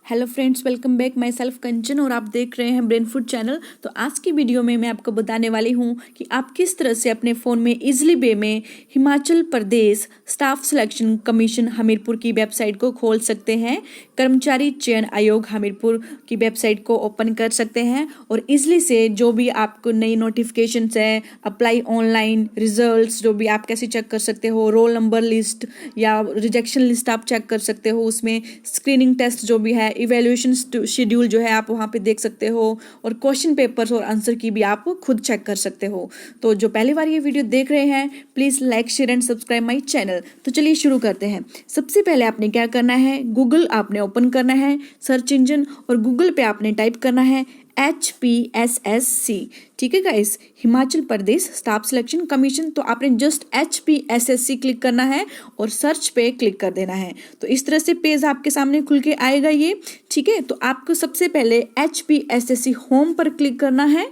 Hello friends, welcome back. Myself Kanchan और आप देख रहे हैं ब्रेन फूड चैनल। तो आज की वीडियो में मैं आपको बताने वाली हूं कि आप किस तरह से अपने फ़ोन में इजीली वे में Himachal Pradesh staff selection commission Hamirpur की वेबसाइट को खोल सकते हैं। कर्मचारी चयन आयोग हमीरपुर की वेबसाइट को ओपन कर सकते हैं और इजली से जो भी आपको नई नोटिफिकेशंस है, अप्लाई ऑनलाइन, रिजल्ट्स जो भी आप कैसे चेक कर सकते हो, रोल नंबर लिस्ट या रिजेक्शन लिस्ट आप चेक कर सकते हो, उसमें स्क्रीनिंग टेस्ट जो भी है, इवैल्यूएशन शेड्यूल जो है आप वहाँ पे देख सकते हो और क्वेश्चन पेपर्स और आंसर की भी आप खुद चेक कर सकते हो। तो जो पहली बार ये वीडियो देख रहे हैं, please like share and subscribe my channel. तो चलिए शुरू करते हैं। सबसे पहले आपने क्या करना है, गूगल आपने ओपन करना है, सर्च इंजन, और गूगल पे आपने टाइप करना है HPSSC। ठीक है guys, Himachal Pradesh staff selection commission. तो आपने जस्ट HPSSC क्लिक करना है और सर्च पे क्लिक कर देना है। तो इस तरह से पेज आपके सामने खुल के आएगा ये। ठीक है, तो आपको सबसे पहले HPSSC होम पर क्लिक करना है।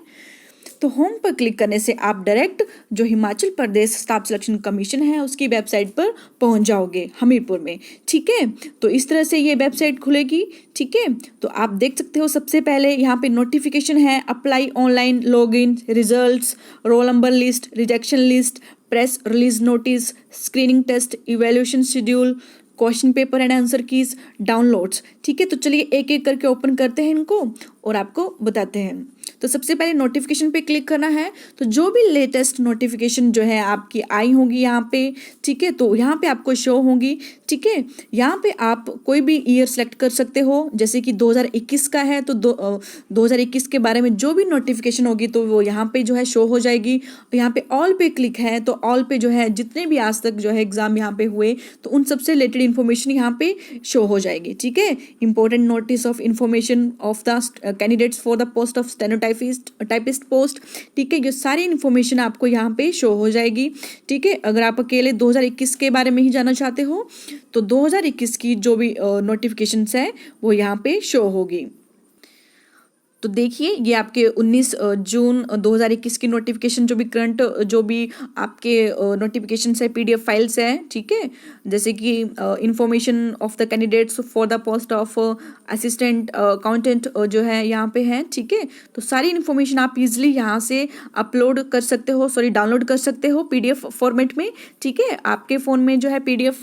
तो होम पर क्लिक करने से आप डायरेक्ट जो Himachal Pradesh staff selection commission है उसकी वेबसाइट पर पहुंच जाओगे हमीरपुर में। ठीक है, तो इस तरह से ये वेबसाइट खुलेगी। ठीक है, तो आप देख सकते हो सबसे पहले यहाँ पे नोटिफिकेशन है, apply online, login, results, roll number list, rejection list, press release notice, screening test, evaluation schedule, question paper and answer keys, downloads. ठीक है, तो चलिए एक एक करके ओपन करते हैं इनको और आपको बताते हैं। तो सबसे पहले नोटिफिकेशन पे क्लिक करना है। तो जो भी लेटेस्ट नोटिफिकेशन जो है आपकी आई होगी यहाँ पे, ठीक है, तो यहाँ पे आपको शो होगी। ठीक है, यहाँ पे आप कोई भी ईयर सेलेक्ट कर सकते हो, जैसे कि 2021 का है तो 2021 के बारे में जो भी नोटिफिकेशन होगी तो वो यहाँ पे जो है शो हो जाएगी। यहाँ पे ऑल पे क्लिक है तो ऑल पे जो है जितने भी आज तक जो है एग्जाम यहाँ पे हुए तो उन सबसे रिलेटेड इन्फॉर्मेशन यहाँ पे शो हो जाएगी। ठीक है, important notice of information of the candidates for the post of typist post. ठीक है, ये सारी इन्फॉर्मेशन आपको यहाँ पे शो हो जाएगी। ठीक है, अगर आप अकेले 2021 के बारे में ही जानना चाहते हो तो 2021 की जो भी नोटिफिकेशंस है वो यहाँ पे शो होगी। तो देखिए ये आपके 19 जून 2021 की नोटिफिकेशन, जो भी करंट जो भी आपके नोटिफिकेशंस है, PDF फाइल्स है। ठीक है, जैसे कि information of the candidates for the post of assistant accountant जो है यहाँ पे है। ठीक है, तो सारी इन्फॉर्मेशन आप इजीली यहाँ से अपलोड कर सकते हो, डाउनलोड कर सकते हो PDF फॉर्मेट में। ठीक है, आपके फ़ोन में जो है PDF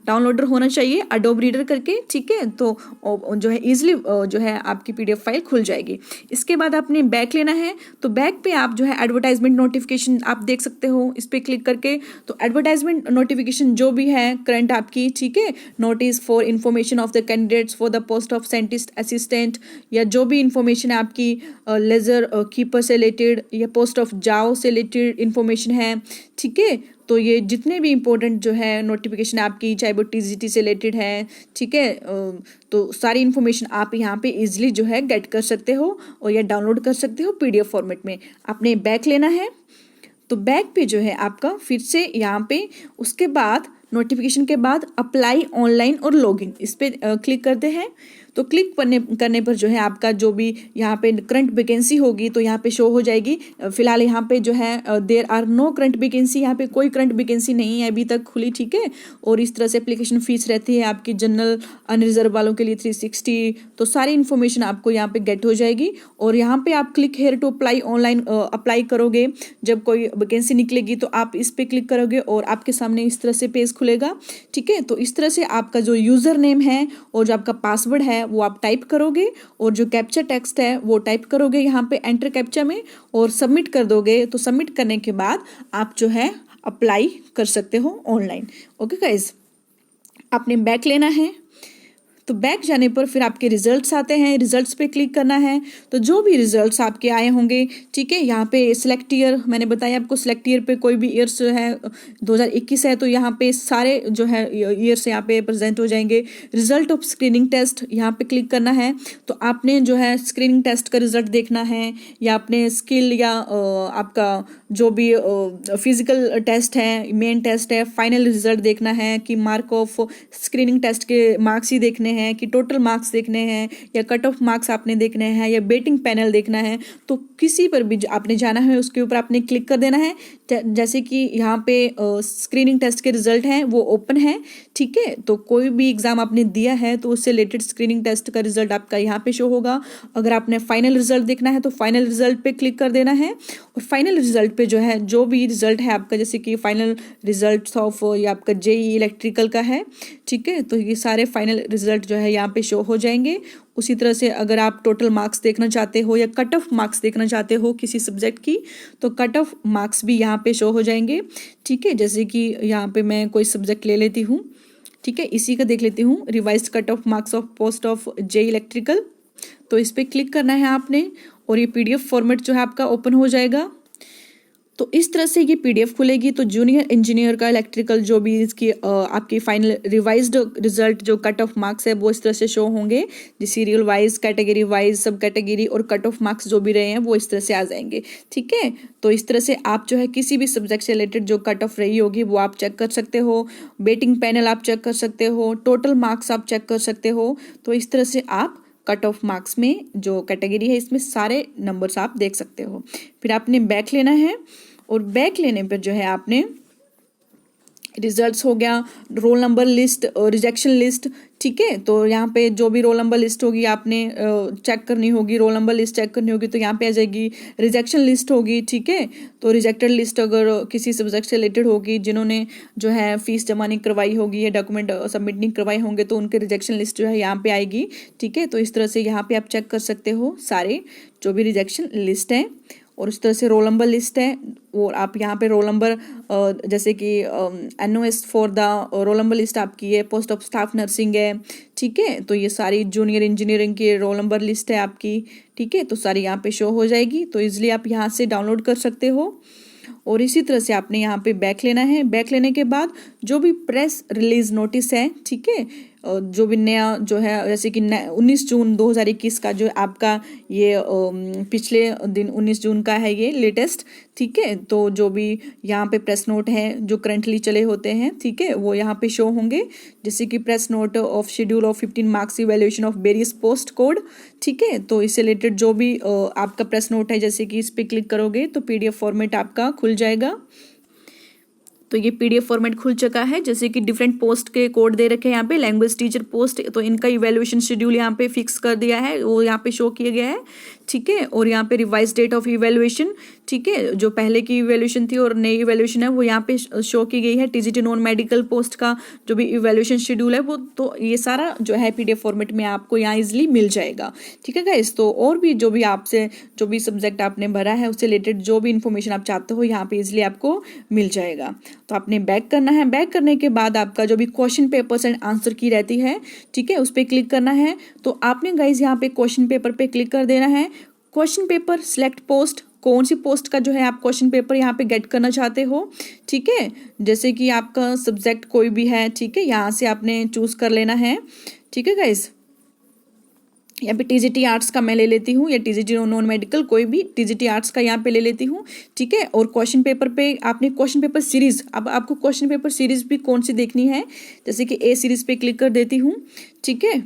डाउनलोडर होना चाहिए, एडोब रीडर करके। ठीक है, तो जो है ईजिली जो है आपकी PDF फाइल खुल जाएगी। इसके बाद आपने बैक लेना है। तो बैक पे आप जो है एडवर्टाइजमेंट नोटिफिकेशन आप देख सकते हो, इस पे क्लिक करके। तो एडवर्टाइजमेंट नोटिफिकेशन जो भी है करंट आपकी, ठीक है, notice for information of the candidates for the post of scientist assistant, या जो भी इंफॉर्मेशन है आपकी लेजर कीपर से रिलेटेड या पोस्ट ऑफ जाओ से रिलेटेड इंफॉर्मेशन है। ठीक है, तो ये जितने भी इंपॉर्टेंट जो है नोटिफिकेशन आपकी, चाहे वो TGT से रिलेटेड है, ठीक है, तो सारी इन्फॉर्मेशन आप यहाँ पे इजीली जो है गेट कर सकते हो और या डाउनलोड कर सकते हो PDF फॉर्मेट में। आपने बैक लेना है। तो बैक पे जो है आपका फिर से यहाँ पे उसके बाद नोटिफिकेशन के बाद अप्लाई ऑनलाइन और लॉगिन, इस पे क्लिक करते हैं। तो क्लिक करने पर जो है आपका जो भी यहाँ पे करंट वैकेंसी होगी तो यहाँ पे शो हो जाएगी। फिलहाल यहाँ पे जो है there are no current vacancy, यहाँ पे कोई करंट वैकेंसी नहीं है अभी तक खुली। ठीक है, और इस तरह से एप्लीकेशन फीस रहती है आपकी जनरल अनरिजर्व वालों के लिए 360। तो सारी इन्फॉर्मेशन आपको यहाँ पे गेट हो जाएगी और यहाँ पे आप click here to apply online apply करोगे। जब कोई वैकेंसी निकलेगी तो आप इस पे क्लिक करोगे और आपके सामने इस तरह से पेज खुलेगा। ठीक है, तो इस तरह से आपका जो यूज़र नेम है और जो आपका पासवर्ड है वो आप टाइप करोगे और जो कैप्चा टेक्स्ट है वो टाइप करोगे यहाँ पे एंटर कैप्चा में और सबमिट कर दोगे। तो सबमिट करने के बाद आप जो है अप्लाई कर सकते हो ऑनलाइन। ओके गाइस, आपने बैक लेना है। तो बैक जाने पर फिर आपके रिजल्ट्स आते हैं, रिजल्ट्स पे क्लिक करना है। तो जो भी रिजल्ट्स आपके आए होंगे, ठीक है, यहाँ पे सिलेक्ट ईयर मैंने बताया आपको, सिलेक्ट ईयर पे कोई भी ईयर्स जो है 2021 है तो यहाँ पे सारे जो है ईयर्स यहाँ पे प्रेजेंट हो जाएंगे। रिजल्ट ऑफ स्क्रीनिंग टेस्ट यहाँ पे क्लिक करना है। तो आपने जो है स्क्रीनिंग टेस्ट का रिजल्ट देखना है या अपने स्किल या आपका जो भी फिजिकल टेस्ट है, मेन टेस्ट है, फाइनल रिजल्ट देखना है कि मार्क ऑफ स्क्रीनिंग टेस्ट के मार्क्स ही देखने हैं, कि टोटल मार्क्स देखने हैं, या कट ऑफ मार्क्स आपने देखने हैं, या बेटिंग पैनल देखना है, तो किसी पर भी आपने जाना है उसके ऊपर आपने क्लिक कर देना है। जैसे कि यहाँ पे स्क्रीनिंग टेस्ट के रिजल्ट हैं वो ओपन है, ठीक है। तो कोई भी एग्जाम आपने दिया है तो उससे रिलेटेड स्क्रीनिंग टेस्ट का रिजल्ट आपका यहाँ पे शो होगा। अगर आपने फाइनल रिजल्ट देखना है तो फाइनल रिजल्ट पे क्लिक कर देना है, और फाइनल रिजल्ट पे जो है जो भी रिजल्ट है आपका, जैसे कि फाइनल रिजल्ट ऑफ ये आपका जेईई इलेक्ट्रिकल का है, ठीक है, तो ये सारे फाइनल रिजल्ट जो है यहाँ पे शो हो जाएंगे। उसी तरह से अगर आप टोटल मार्क्स देखना चाहते हो या कट ऑफ मार्क्स देखना चाहते हो किसी सब्जेक्ट की, तो कट ऑफ मार्क्स भी यहाँ पे शो हो जाएंगे, ठीक है। जैसे कि यहाँ पे मैं कोई सब्जेक्ट ले लेती हूँ, ठीक है, इसी का देख लेती हूँ, revised cut off marks of post of JEE electrical. तो इस पर क्लिक करना है आपने, और ये पीडीएफ फॉर्मेट जो है आपका ओपन हो जाएगा। तो इस तरह से ये पीडीएफ खुलेगी। तो जूनियर इंजीनियर का इलेक्ट्रिकल जो भी इसकी आपकी फाइनल रिवाइज्ड रिजल्ट जो कट ऑफ मार्क्स है वो इस तरह से शो होंगे, जो सीरियल वाइज, कैटेगरी वाइज, सब कैटेगरी और कट ऑफ मार्क्स जो भी रहे हैं वो इस तरह से आ जाएंगे, ठीक है। तो इस तरह से आप जो है किसी भी सब्जेक्ट से रिलेटेड जो कट ऑफ रही होगी वो आप चेक कर सकते हो, बेटिंग पैनल आप चेक कर सकते हो, टोटल मार्क्स आप चेक कर सकते हो। तो इस तरह से आप कट ऑफ मार्क्स में जो कैटेगरी है इसमें सारे नंबर्स आप देख सकते हो। फिर आपने बैक लेना है, और बैक लेने पर जो है आपने रिजल्ट्स हो गया, role number list, rejection list, ठीक है। तो यहाँ पे जो भी रोल नंबर लिस्ट होगी आपने चेक करनी होगी, रोल नंबर लिस्ट चेक करनी होगी, तो यहाँ पे आ जाएगी रिजेक्शन लिस्ट होगी, ठीक है। तो रिजेक्टेड लिस्ट अगर किसी सब्जेक्ट से रिलेटेड होगी, जिन्होंने जो है फीस जमा नहीं करवाई होगी या डॉक्यूमेंट सबमिट नहीं करवाए होंगे, तो उनके रिजेक्शन लिस्ट जो है यहाँ पे आएगी, ठीक है। तो इस तरह से यहाँ पे आप चेक कर सकते हो सारे जो भी रिजेक्शन लिस्ट है। और इस तरह से रोल नंबर लिस्ट है, और आप यहाँ पे रोल नंबर जैसे कि NOS for the role number list आपकी है, पोस्ट ऑफ स्टाफ नर्सिंग है, ठीक है। तो ये सारी जूनियर इंजीनियरिंग की रोल नंबर लिस्ट है आपकी, ठीक है। तो सारी यहाँ पे शो हो जाएगी, तो इजीली आप यहाँ से डाउनलोड कर सकते हो। और इसी तरह से आपने यहाँ पे बैक लेना है। बैक लेने के बाद जो भी प्रेस रिलीज नोटिस है, ठीक है, जो भी नया जो है, जैसे कि 19 जून 2021 का जो आपका ये पिछले दिन 19 जून का है ये लेटेस्ट, ठीक है। तो जो भी यहाँ पे प्रेस नोट है जो करंटली चले होते हैं, ठीक है, वो यहाँ पे शो होंगे, जैसे कि press note of schedule of 15 marks evaluation of various post code, ठीक है। तो इससे रिलेटेड जो भी आपका प्रेस नोट है, जैसे कि इस पर क्लिक करोगे तो पीडीएफ फॉर्मेट आपका खुल जाएगा। तो ये पीडीएफ फॉर्मेट खुल चुका है, जैसे कि डिफरेंट पोस्ट के कोड दे रखे हैं यहाँ पे, लैंग्वेज टीचर पोस्ट, तो इनका इवैल्यूएशन शेड्यूल यहाँ पे फिक्स कर दिया है, वो यहाँ पे शो किया गया है, ठीक है। और यहाँ पे रिवाइज डेट ऑफ इवैल्यूएशन, ठीक है, जो पहले की इवैल्यूएशन थी और नई इवैल्यूएशन है वो यहाँ पे शो की गई है। टीजीटी नॉन मेडिकल पोस्ट का जो भी इवैल्यूएशन शेड्यूल है वो, तो ये सारा जो है पीडीएफ फॉर्मेट में आपको यहाँ इजिली मिल जाएगा, ठीक है गाइस। तो और भी जो भी आपसे जो भी सब्जेक्ट आपने भरा है उससे रिलेटेड जो भी इन्फॉर्मेशन आप चाहते हो यहाँ पे इजिली आपको मिल जाएगा। तो आपने बैक करना है। बैक करने के बाद आपका जो भी क्वेश्चन पेपर्स एंड आंसर की रहती है, ठीक है, उस पर क्लिक करना है। तो आपने गाइज यहाँ पे क्वेश्चन पेपर पे क्लिक कर देना है। क्वेश्चन पेपर सिलेक्ट पोस्ट, कौन सी पोस्ट का जो है आप क्वेश्चन पेपर यहाँ पे गेट करना चाहते हो, ठीक है। जैसे कि आपका सब्जेक्ट कोई भी है, ठीक है, यहाँ से आपने चूज कर लेना है, ठीक है गाइज। यहाँ पे टीजीटी आर्ट्स का मैं ले लेती हूँ, या टीजीटी नॉन मेडिकल, कोई भी टीजीटी आर्ट्स का यहाँ पे ले लेती हूँ, ठीक है। और क्वेश्चन पेपर पे आपने क्वेश्चन पेपर सीरीज, अब आपको क्वेश्चन पेपर सीरीज भी कौन सी देखनी है, जैसे कि ए सीरीज पे क्लिक कर देती हूँ, ठीक है।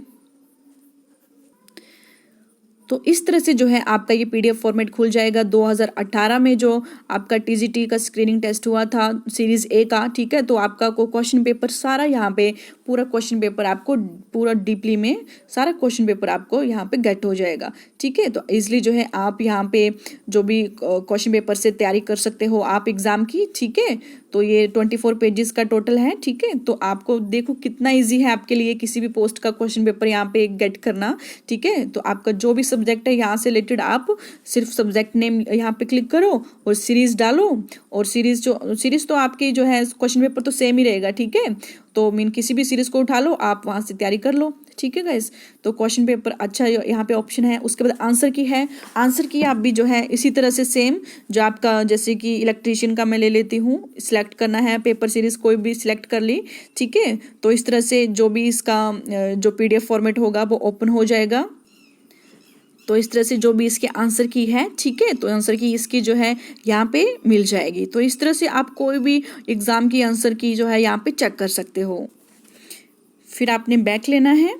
तो इस तरह से जो है आपका ये पीडीएफ फॉर्मेट खुल जाएगा। 2018 में जो आपका टीजीटी का स्क्रीनिंग टेस्ट हुआ था सीरीज ए का, ठीक है, तो आपका को क्वेश्चन पेपर सारा यहाँ पे पूरा क्वेश्चन पेपर आपको पूरा डीपली में सारा क्वेश्चन पेपर आपको यहाँ पे गेट हो जाएगा, ठीक है। तो इजिली जो है आप यहाँ पे जो भी क्वेश्चन पेपर से तैयारी कर सकते हो आप एग्जाम की, ठीक है। तो ये 24 पेजेस का टोटल है, ठीक है। तो आपको देखो कितना इजी है आपके लिए किसी भी पोस्ट का क्वेश्चन पेपर यहाँ पे गेट करना, ठीक है। तो आपका जो भी सब्जेक्ट है यहाँ से रिलेटेड आप सिर्फ सब्जेक्ट नेम यहाँ पे क्लिक करो और सीरीज डालो, और सीरीज तो आपकी जो है क्वेश्चन पेपर तो सेम ही रहेगा, ठीक है। तो मीन किसी भी सीरीज को उठा लो, आप वहाँ से तैयारी कर लो, ठीक है गाइस। तो क्वेश्चन पेपर अच्छा यहाँ पे ऑप्शन है। उसके बाद आंसर की है, आंसर की आप भी जो है इसी तरह से सेम जो आपका, जैसे कि इलेक्ट्रीशियन का मैं ले लेती हूँ, सिलेक्ट करना है, पेपर सीरीज कोई भी सिलेक्ट कर ली, ठीक है। तो इस तरह से जो भी इसका जो पीडीएफ फॉर्मेट होगा वो ओपन हो जाएगा। तो इस तरह से जो भी इसके आंसर की है, ठीक है, तो आंसर की इसकी जो है यहाँ पे मिल जाएगी। तो इस तरह से आप कोई भी एग्जाम की आंसर की जो है यहाँ पे चेक कर सकते हो। फिर आपने बैक लेना है।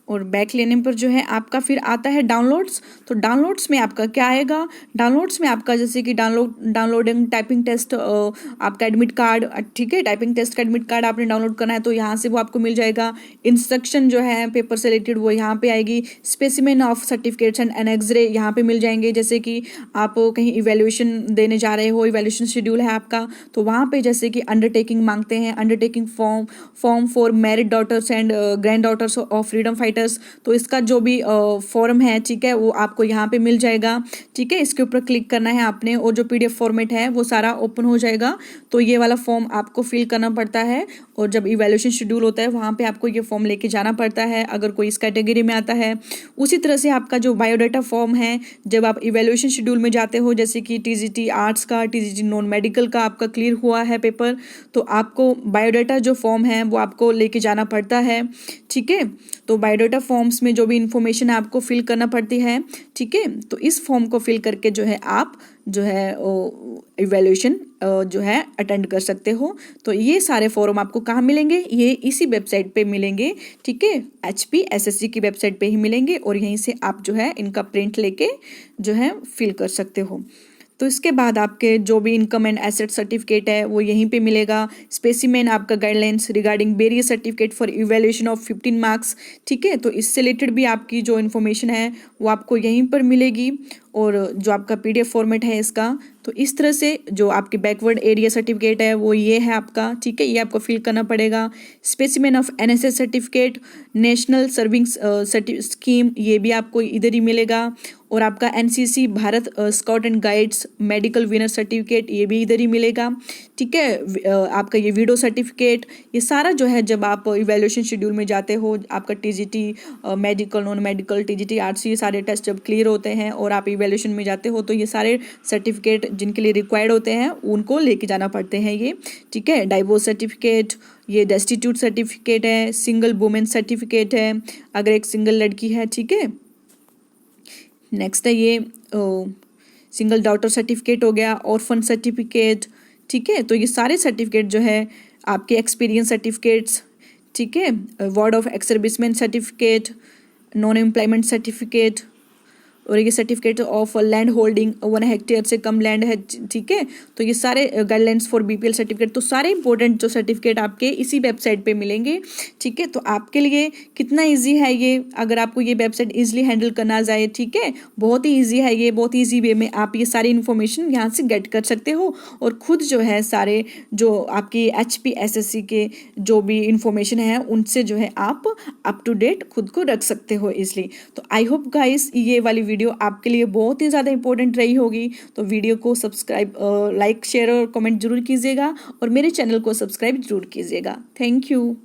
और बैक लेने पर जो है आपका फिर आता है डाउनलोड्स। तो डाउनलोड्स में आपका क्या आएगा, डाउनलोड्स में आपका जैसे कि डाउनलोडिंग टाइपिंग टेस्ट आपका एडमिट कार्ड, ठीक है, टाइपिंग टेस्ट का एडमिट कार्ड आपने डाउनलोड करना है तो यहाँ से वो आपको मिल जाएगा। इंस्ट्रक्शन जो है पेपर से रिलेटेड वो यहाँ पे आएगी। Specimen of certificates and annex रे यहाँ पे मिल जाएंगे, जैसे कि आप कहीं इवेल्यूएशन देने जा रहे हो, इवेल्यूएशन शेड्यूल है आपका, तो वहाँ पे जैसे कि अंडरटेकिंग मांगते हैं, undertaking form for married daughters and granddaughters of freedom fighters, तो इसका जो भी फॉर्म है, ठीक है, वो आपको यहाँ पे मिल जाएगा। ठीक है, इसके ऊपर क्लिक करना है आपने और जो पीडीएफ फॉर्मेट है वो सारा ओपन हो जाएगा। तो ये वाला फॉर्म आपको फिल करना पड़ता है और जब इवैल्यूएशन शेड्यूल होता है वहाँ पे आपको ये फॉर्म लेके जाना पड़ता है अगर कोई इस कैटेगरी में आता है। उसी तरह से आपका जो बायोडाटा फॉर्म है, जब आप इवैल्यूएशन शेड्यूल में जाते हो, जैसे कि टीजीटी आर्ट्स का, टीजीटी नॉन मेडिकल का आपका क्लियर हुआ है पेपर, तो आपको बायोडाटा जो फॉर्म है वो आपको लेके जाना पड़ता है। ठीक है, तो बायोडाटा फॉर्म्स में जो भी इंफॉर्मेशन आपको फिल करना पड़ती है, ठीक है, तो इस फॉर्म को फिल करके जो है आप जो है इवैल्यूएशन जो है अटेंड कर सकते हो। तो ये सारे फॉर्म आपको कहाँ मिलेंगे, ये इसी वेबसाइट पे मिलेंगे। ठीक है, HPSSC की वेबसाइट पे ही मिलेंगे और यहीं से आप जो है इनका प्रिंट लेके जो है फिल कर सकते हो। तो इसके बाद आपके जो भी इनकम एंड एसेट सर्टिफिकेट है वो यहीं पे मिलेगा। स्पेसिमेन आपका guidelines regarding various certificate for evaluation of 15 marks, ठीक है, तो इससे रिलेटेड भी आपकी जो इन्फॉर्मेशन है वो आपको यहीं पर मिलेगी। और जो आपका पीडीएफ फॉर्मेट है इसका, तो इस तरह से जो आपकी बैकवर्ड एरिया सर्टिफिकेट है वो ये है आपका। ठीक है, ये आपको फिल करना पड़ेगा। Specimen of NSS certificate, national serving scheme, ये भी आपको इधर ही मिलेगा। और आपका NCC Bharat scout and guides medical winner certificate, ये भी इधर ही मिलेगा। ठीक है, आपका ये वीडियो सर्टिफिकेट, ये सारा जो है जब आप इवैल्यूएशन शेड्यूल में जाते हो, आपका TGT medical, non medical, TGT arts, ये सारे टेस्ट जब क्लियर होते हैं और आप इवैल्यूएशन में जाते हो तो ये सारे सर्टिफिकेट जिनके लिए रिक्वायर्ड होते हैं उनको लेके जाना पड़ते हैं ये। ठीक है, डाइवोर्स सर्टिफिकेट, ये डेस्टिट्यूट सर्टिफिकेट है, सिंगल वुमेन सर्टिफिकेट है अगर एक सिंगल लड़की है। ठीक है, नेक्स्ट है ये सिंगल डॉटर सर्टिफिकेट हो गया, ऑर्फन सर्टिफिकेट। ठीक है, तो ये सारे सर्टिफिकेट जो है आपके एक्सपीरियंस सर्टिफिकेट्स, ठीक है, ward of ex serviceman certificate, non employment certificate, और ये certificate of land holding 1 hectare से कम लैंड है। ठीक है, तो ये सारे गाइडलाइंस फॉर BPL सर्टिफिकेट, तो सारे इंपॉर्टेंट जो सर्टिफिकेट आपके इसी वेबसाइट पे मिलेंगे। ठीक है, तो आपके लिए कितना इजी है ये, अगर आपको ये वेबसाइट इजीली हैंडल करना जाए, ठीक है, बहुत ही ईजी है ये, बहुत ईजी वे में आप ये सारी इन्फॉर्मेशन यहाँ से गेट कर सकते हो और खुद जो है सारे जो आपकी HPSSC के जो भी इंफॉर्मेशन है उनसे जो है आप अप टू डेट खुद को रख सकते हो ईजिली। तो आई होप गाइस ये वाली वीडियो आपके लिए बहुत ही ज़्यादा इंपॉर्टेंट रही होगी। तो वीडियो को सब्सक्राइब, लाइक, शेयर और कमेंट जरूर कीजिएगा और मेरे चैनल को सब्सक्राइब जरूर कीजिएगा। Thank you.